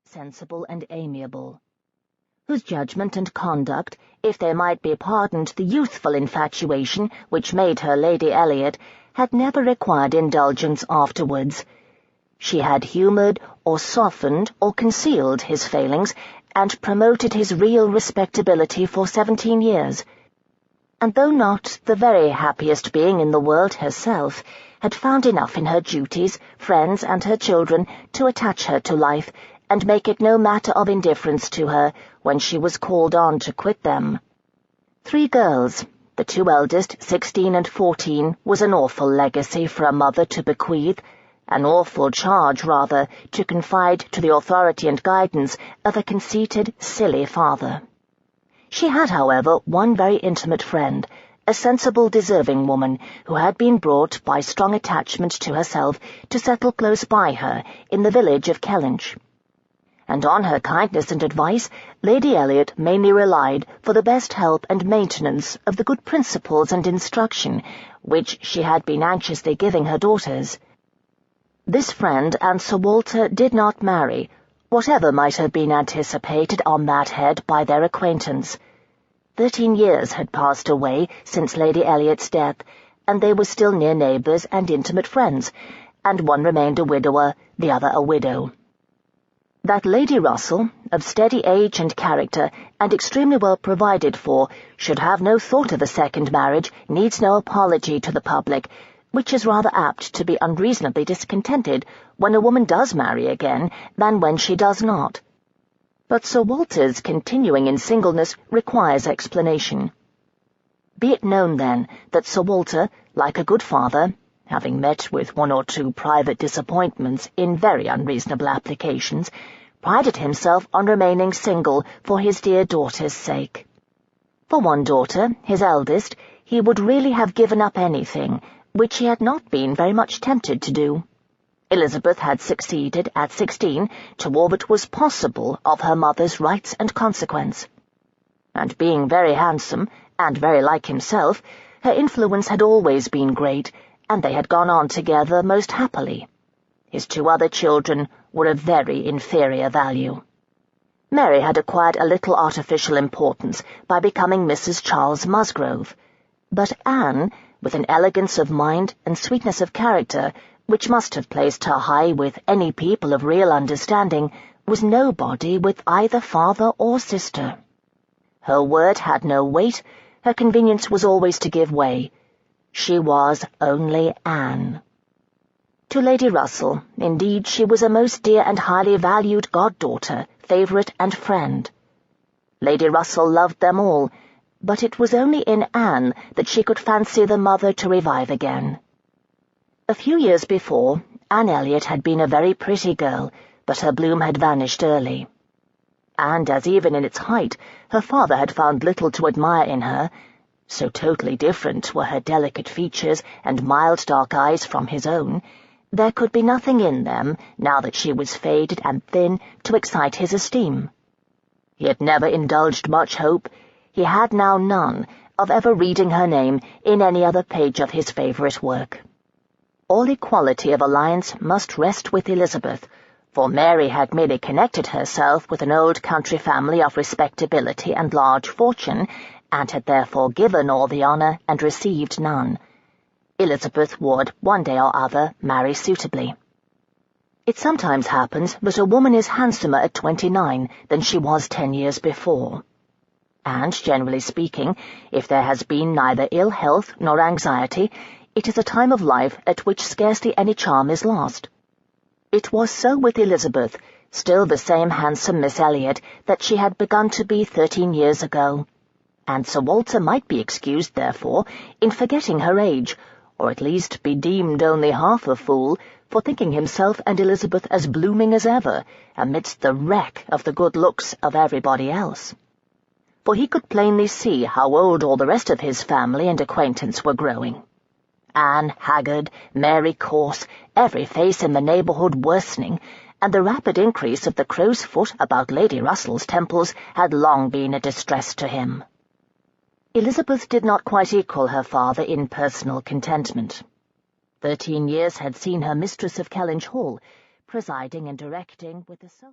sensible and amiable, whose judgment and conduct, if they might be pardoned the youthful infatuation which made her Lady Elliot, had never required indulgence afterwards. She had humoured or softened or concealed his failings, and promoted his real respectability for 17 years. And though not the very happiest being in the world herself, had found enough in her duties, friends, and her children to attach her to life, and make it no matter of indifference to her when she was called on to quit them. 3 girls, the 2 eldest, 16 and 14, was an awful legacy for a mother to bequeath, an awful charge, rather, to confide to the authority and guidance of a conceited, silly father. She had, however, one very intimate friend, a sensible, deserving woman, who had been brought by strong attachment to herself to settle close by her in the village of Kellynch. And on her kindness and advice Lady Elliot mainly relied for the best help and maintenance of the good principles and instruction which she had been anxiously giving her daughters. This friend and Sir Walter did not marry, whatever might have been anticipated on that head by their acquaintance. 13 years had passed away since Lady Elliot's death, and they were still near neighbours and intimate friends, and one remained a widower, the other a widow. That Lady Russell, of steady age and character, and extremely well provided for, should have no thought of a second marriage needs no apology to the public, which is rather apt to be unreasonably discontented when a woman does marry again than when she does not. But Sir Walter's continuing in singleness requires explanation. Be it known, then, that Sir Walter, like a good father, having met with 1 or 2 private disappointments in very unreasonable applications, prided himself on remaining single for his dear daughter's sake. For one daughter, his eldest, he would really have given up anything, which he had not been very much tempted to do. Elizabeth had succeeded, at 16, to all that was possible of her mother's rights and consequence. And being very handsome, and very like himself, her influence had always been great, and they had gone on together most happily. His 2 other children were of very inferior value. Mary had acquired a little artificial importance by becoming Mrs. Charles Musgrove, but Anne, with an elegance of mind and sweetness of character, which must have placed her high with any people of real understanding, was nobody with either father or sister. Her word had no weight, her convenience was always to give way. She was only Anne. To Lady Russell, indeed, she was a most dear and highly valued goddaughter, favourite and friend. Lady Russell loved them all, but it was only in Anne that she could fancy the mother to revive again. A few years before, Anne Elliot had been a very pretty girl, but her bloom had vanished early. And as even in its height, her father had found little to admire in her, so totally different were her delicate features and mild dark eyes from his own, there could be nothing in them, now that she was faded and thin, to excite his esteem. He had never indulged much hope, he had now none, of ever reading her name in any other page of his favourite work. All equality of alliance must rest with Elizabeth, for Mary had merely connected herself with an old country family of respectability and large fortune, and had therefore given all the honour and received none. Elizabeth would, one day or other, marry suitably. It sometimes happens that a woman is handsomer at 29 than she was 10 years before. And, generally speaking, if there has been neither ill health nor anxiety, it is a time of life at which scarcely any charm is lost. It was so with Elizabeth, still the same handsome Miss Elliot that she had begun to be 13 years ago, and Sir Walter might be excused, therefore, in forgetting her age, or at least be deemed only half a fool, for thinking himself and Elizabeth as blooming as ever, amidst the wreck of the good looks of everybody else. For he could plainly see how old all the rest of his family and acquaintance were growing. Anne haggard, Mary coarse, every face in the neighbourhood worsening, and the rapid increase of the crow's foot about Lady Russell's temples had long been a distress to him. Elizabeth did not quite equal her father in personal contentment. 13 years had seen her mistress of Kellynch Hall, presiding and directing with the